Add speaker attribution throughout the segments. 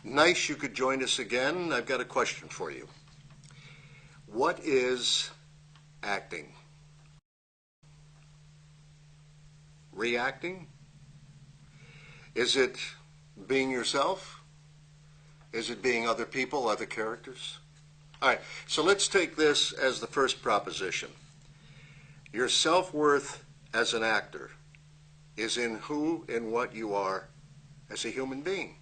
Speaker 1: Nice you could join us again. I've got a question for you. What is acting? Reacting? Is it being yourself? Is it being other people, other characters? All right, so let's take this as the first proposition. Your self-worth as an actor is in who and what you are as a human being.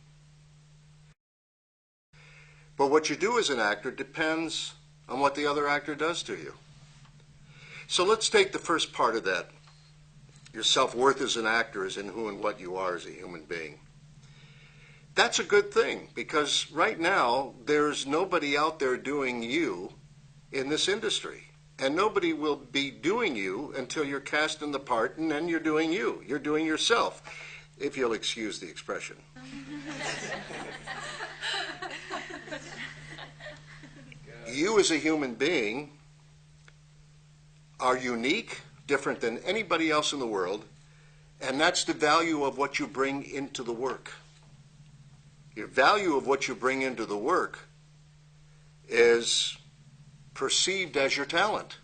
Speaker 1: But what you do as an actor depends on what the other actor does to you. So let's take the first part of that. Your self-worth as an actor is in who and what you are as a human being. That's a good thing, because right now there's nobody out there doing you in this industry. And nobody will be doing you until you're cast in the part, and then you're doing you. You're doing yourself, if you'll excuse the expression. You as a human being are unique, different than anybody else in the world, and that's the value of what you bring into the work. Your value of what you bring into the work is perceived as your talent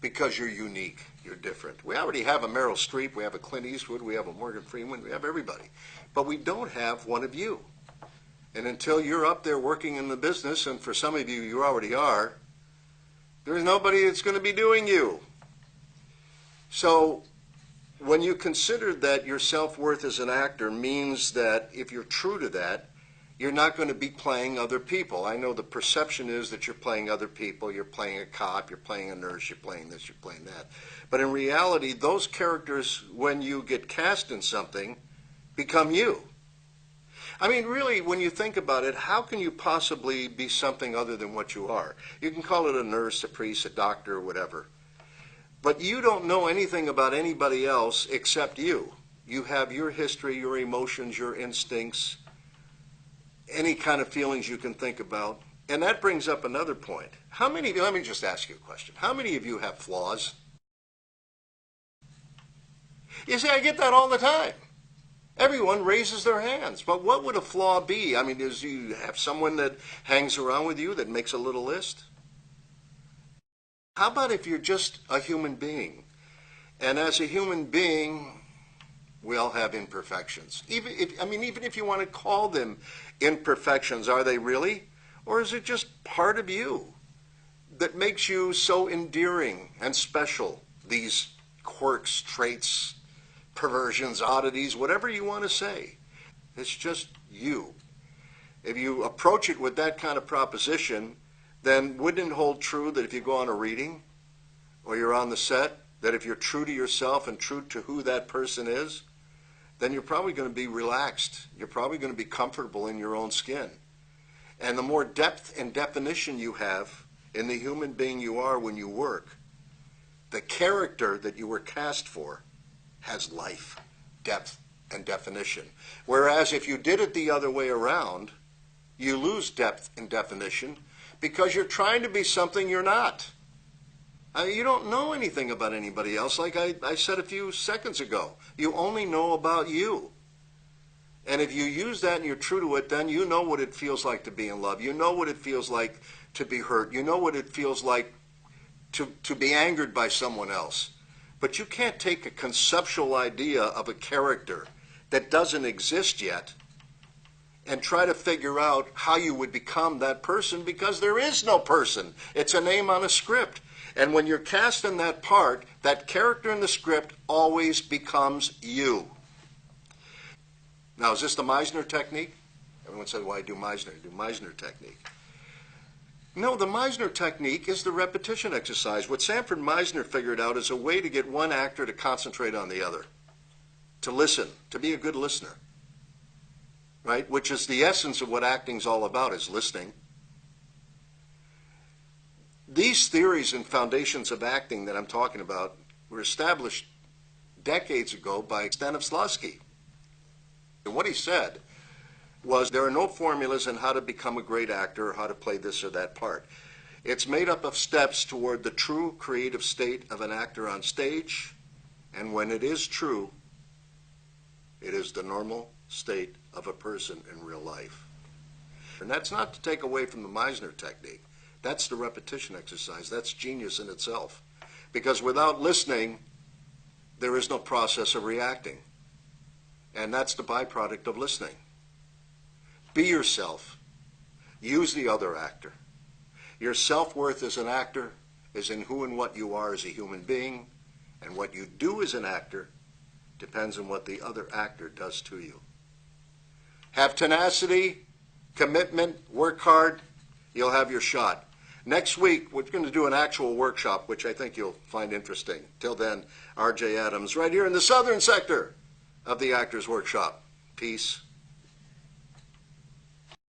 Speaker 1: because you're unique, you're different. We already have a Meryl Streep, we have a Clint Eastwood, we have a Morgan Freeman, we have everybody. But we don't have one of you. And until you're up there working in the business, and for some of you, you already are, there's nobody that's going to be doing you. So when you consider that your self-worth as an actor means that if you're true to that, you're not going to be playing other people. I know the perception is that you're playing other people, you're playing a cop, you're playing a nurse, you're playing this, you're playing that. But in reality, those characters, when you get cast in something, become you. I mean, really, when you think about it, how can you possibly be something other than what you are? You can call it a nurse, a priest, a doctor, or whatever. But you don't know anything about anybody else except you. You have your history, your emotions, your instincts, any kind of feelings you can think about. And that brings up another point. How many of you, let me just ask you a question. How many of you have flaws? You see, I get that all the time. Everyone raises their hands. But what would a flaw be? I mean, do you have someone that hangs around with you that makes a little list? How about if you're just a human being? And as a human being, we all have imperfections. Even if you want to call them imperfections, are they really? Or is it just part of you that makes you so endearing and special? These quirks, traits, perversions, oddities, whatever you want to say. It's just you. If you approach it with that kind of proposition, then wouldn't it hold true that if you go on a reading or you're on the set, that if you're true to yourself and true to who that person is, then you're probably going to be relaxed. You're probably going to be comfortable in your own skin. And the more depth and definition you have in the human being you are when you work, the character that you were cast for has life, depth, and definition. Whereas if you did it the other way around, you lose depth and definition because you're trying to be something you're not. You don't know anything about anybody else, like I said a few seconds ago. You only know about you. And if you use that and you're true to it, then you know what it feels like to be in love. You know what it feels like to be hurt. You know what it feels like to be angered by someone else. But you can't take a conceptual idea of a character that doesn't exist yet and try to figure out how you would become that person, because there is no person. It's a name on a script. And when you're cast in that part, that character in the script always becomes you. Now, is this the Meisner technique? Everyone said, why do Meisner? Do Meisner technique. No, the Meisner technique is the repetition exercise. What Sanford Meisner figured out is a way to get one actor to concentrate on the other, to listen, to be a good listener, right? Which is the essence of what acting's all about, is listening. These theories and foundations of acting that I'm talking about were established decades ago by Stanislavski. And what he said was there are no formulas on how to become a great actor or how to play this or that part. It's made up of steps toward the true creative state of an actor on stage, and when it is true, it is the normal state of a person in real life. And that's not to take away from the Meisner technique. That's the repetition exercise. That's genius in itself. Because without listening, there is no process of reacting. And that's the byproduct of listening. Be yourself. Use the other actor. Your self-worth as an actor is in who and what you are as a human being, and what you do as an actor depends on what the other actor does to you. Have tenacity, commitment, work hard, you'll have your shot. Next week, we're going to do an actual workshop, which I think you'll find interesting. Till then, R.J. Adams, right here in the southern sector of the Actors Workshop. Peace.